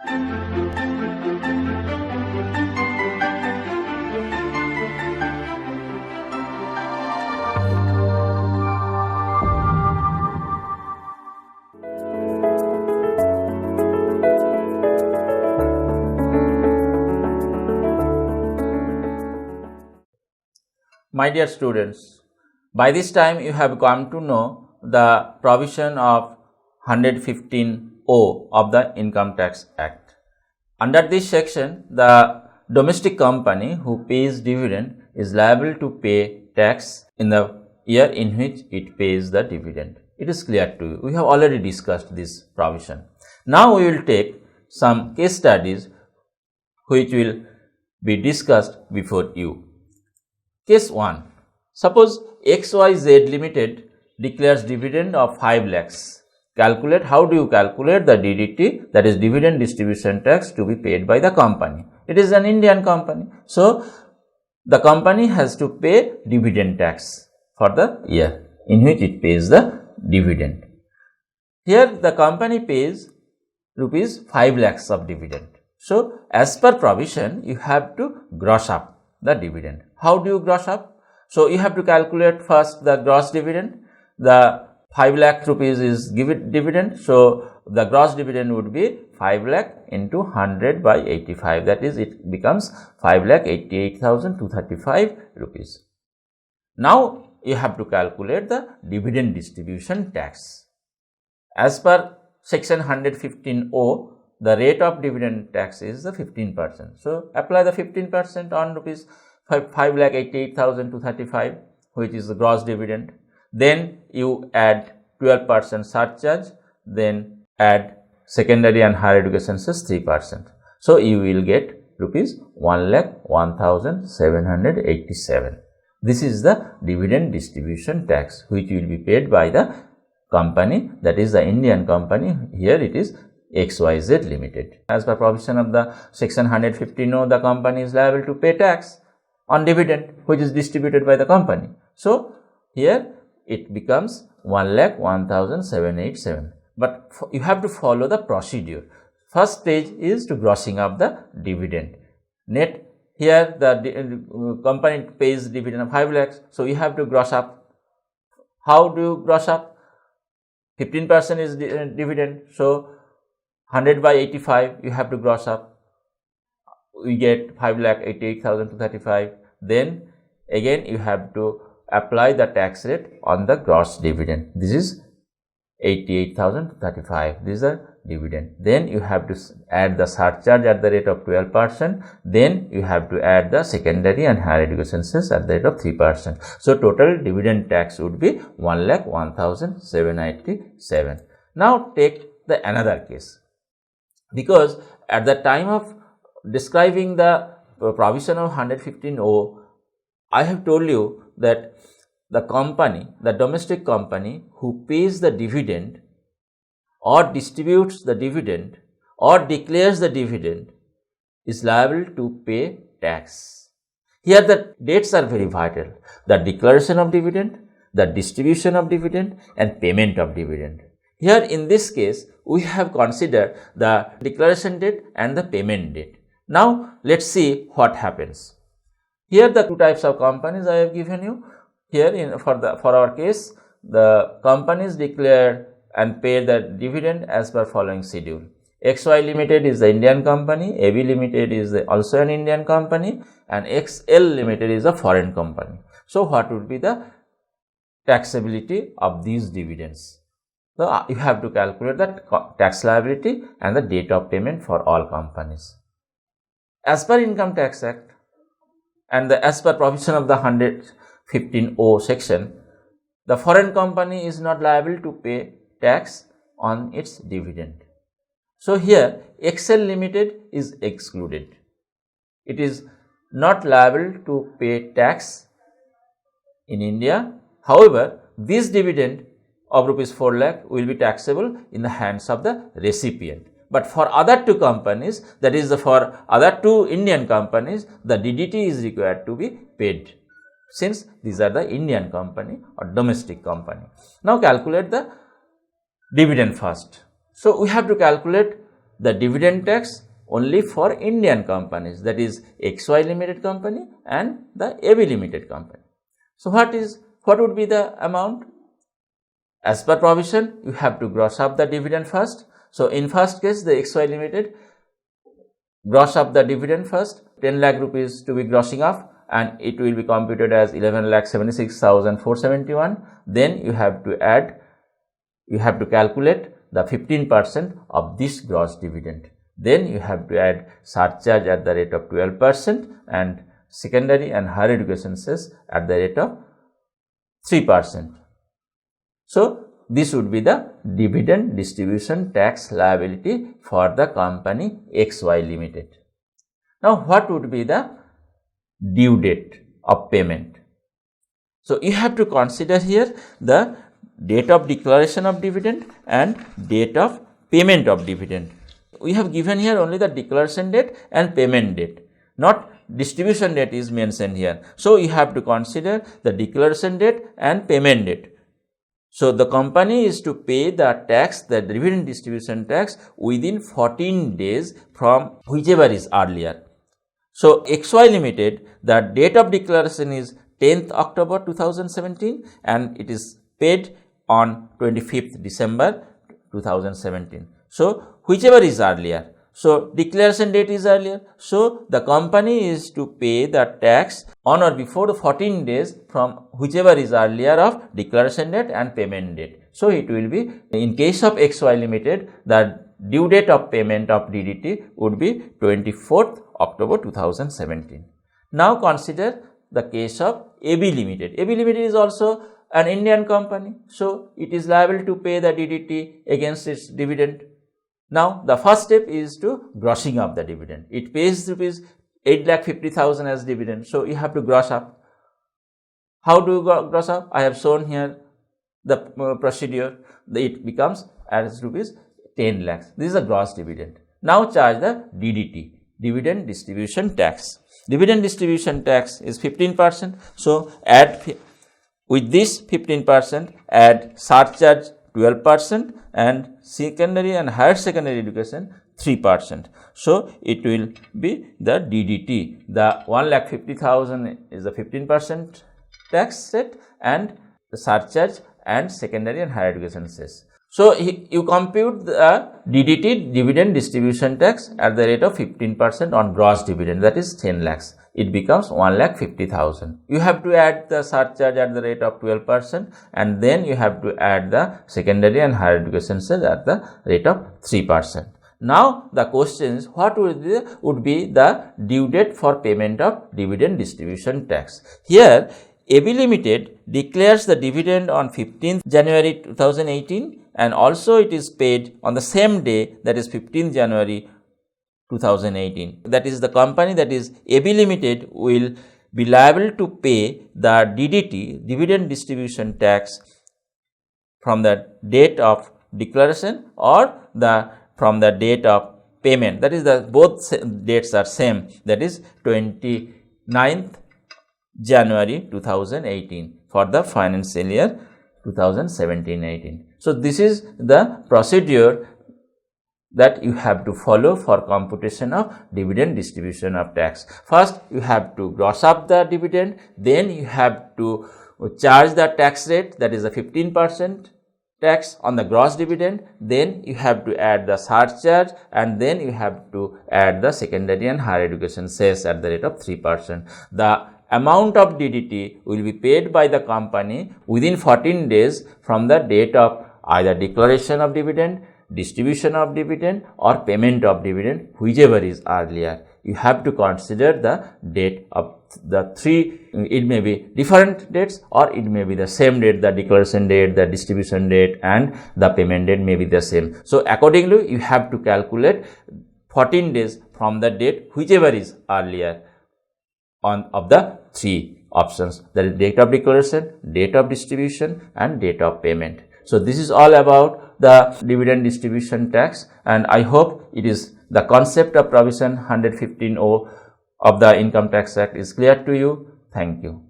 My dear students, by this time you have come to know the provision of 115O of the Income Tax Act. Under this section, the domestic company who pays dividend is liable to pay tax in the year in which it pays the dividend. It is clear to you. We have already discussed this provision. Now we will take some case studies which will be discussed before you. Case 1. Suppose XYZ Limited declares dividend of 5 lakhs. Calculate, how do you calculate the DDT, that is dividend distribution tax, to be paid by the company? It is an Indian company. So, the company has to pay dividend tax for the year in which it pays the dividend. Here the company pays rupees 5 lakhs of dividend. So, as per provision, you have to gross up the dividend. How do you gross up? So, you have to calculate first the gross dividend. The 5 lakh rupees is dividend. So, the gross dividend would be 5 lakh into 100 by 85. That is, it becomes 5,88,235 rupees. Now, you have to calculate the dividend distribution tax. As per section 115O, the rate of dividend tax is the 15%. So, apply the 15% on rupees 5,88,235, which is the gross dividend. Then you add 12% surcharge, then add secondary and higher education cess 3%. So, you will get rupees 1,01,787. This is the dividend distribution tax which will be paid by the company, that is the Indian company. Here it is XYZ Limited. As per provision of the section 115O, the company is liable to pay tax on dividend which is distributed by the company. So, here it becomes 1,01,787. But you have to follow the procedure. First stage is to grossing up the dividend. Net, here the company pays dividend of 5 lakhs. So, you have to gross up. How do you gross up? 15% is dividend. So, 100 by 85 you have to gross up. We get 5,88,235. Then again you have to apply the tax rate on the gross dividend. This is 88,035. This is the dividend. Then you have to add the surcharge at the rate of 12%. Then you have to add the secondary and higher education cess at the rate of 3%. So, total dividend tax would be 1,01,787. Now, take the another case, because at the time of describing the provision of 115O, I have told you that the company, the domestic company who pays the dividend or distributes the dividend or declares the dividend is liable to pay tax. Here the dates are very vital: the declaration of dividend, the distribution of dividend, and payment of dividend. Here in this case, we have considered the declaration date and the payment date. Now, let us see what happens. Here the two types of companies I have given you. Here for our case, the companies declare and pay the dividend as per following schedule. XY Limited is the Indian company, AB Limited is also an Indian company, and XL Limited is a foreign company. So, what would be the taxability of these dividends? So, you have to calculate the tax liability and the date of payment for all companies. As per Income Tax Act and as per provision of the 115O section, the foreign company is not liable to pay tax on its dividend. So, here XL Limited is excluded. It is not liable to pay tax in India. However, this dividend of rupees 4 lakh will be taxable in the hands of the recipient. But for other two companies, that is for other two Indian companies, the DDT is required to be paid, since these are the Indian company or domestic company. Now, calculate the dividend first. So, we have to calculate the dividend tax only for Indian companies, that is XY Limited Company and the AB Limited Company. So, what would be the amount? As per provision, you have to gross up the dividend first. So, in first case, the XY Limited gross up the dividend first, 10 lakh rupees to be grossing up, and it will be computed as 11,76,471. Then you have to calculate the 15% of this gross dividend. Then you have to add surcharge at the rate of 12% and secondary and higher education cess at the rate of 3%. So, this would be the dividend distribution tax liability for the company XY Limited. Now, what would be the due date of payment? So, you have to consider here the date of declaration of dividend and date of payment of dividend. We have given here only the declaration date and payment date, not distribution date is mentioned here. So, you have to consider the declaration date and payment date. So, the company is to pay the tax, the dividend distribution tax within 14 days from whichever is earlier. So, XY Limited, the date of declaration is 10th October 2017 and it is paid on 25th December 2017. So, whichever is earlier. So, declaration date is earlier. So, the company is to pay the tax on or before the 14 days from whichever is earlier of declaration date and payment date. So, it will be, in case of XY Limited, the due date of payment of DDT would be 24th October 2017. Now, consider the case of AB Limited. AB Limited is also an Indian company. So, it is liable to pay the DDT against its dividend. Now, the first step is to grossing up the dividend. It pays rupees 8,50,000 as dividend. So, you have to gross up. How do you gross up? I have shown here the procedure. It becomes as rupees 10 lakhs. This is a gross dividend. Now, charge the DDT, dividend distribution tax. Dividend distribution tax is 15%. So, add with this 15%, add surcharge 12% and secondary and higher secondary education 3%. So, it will be the DDT. The 1,50,000 is the 15% tax rate and the surcharge and secondary and higher education cess. So, you compute the DDT, dividend distribution tax, at the rate of 15% on gross dividend, that is 10 lakhs. It becomes 1,50,000. You have to add the surcharge at the rate of 12% and then you have to add the secondary and higher education cess at the rate of 3%. Now, the question is, what would be the due date for payment of dividend distribution tax? Here, AB Limited declares the dividend on 15th January 2018 and also it is paid on the same day, that is 15th January 2018. That is, the company, that is AB Limited, will be liable to pay the DDT, dividend distribution tax, from the date of declaration or from the date of payment. That is, both dates are same, that is 29th January 2018 for the financial year 2017-18. So, this is the procedure that you have to follow for computation of dividend distribution of tax. First, you have to gross up the dividend, then you have to charge the tax rate, that is the 15% tax on the gross dividend, then you have to add the surcharge and then you have to add the secondary and higher education cess at the rate of 3%. The amount of DDT will be paid by the company within 14 days from the date of either declaration of dividend, distribution of dividend or payment of dividend, whichever is earlier. You have to consider the date of the three. It may be different dates or it may be the same date, the declaration date, the distribution date and the payment date may be the same. So, accordingly, you have to calculate 14 days from the date whichever is earlier of the three options, that is date of declaration, date of distribution and date of payment. So, this is all about the dividend distribution tax, and I hope it is the concept of provision 115(o) of the Income Tax Act is clear to you. Thank you.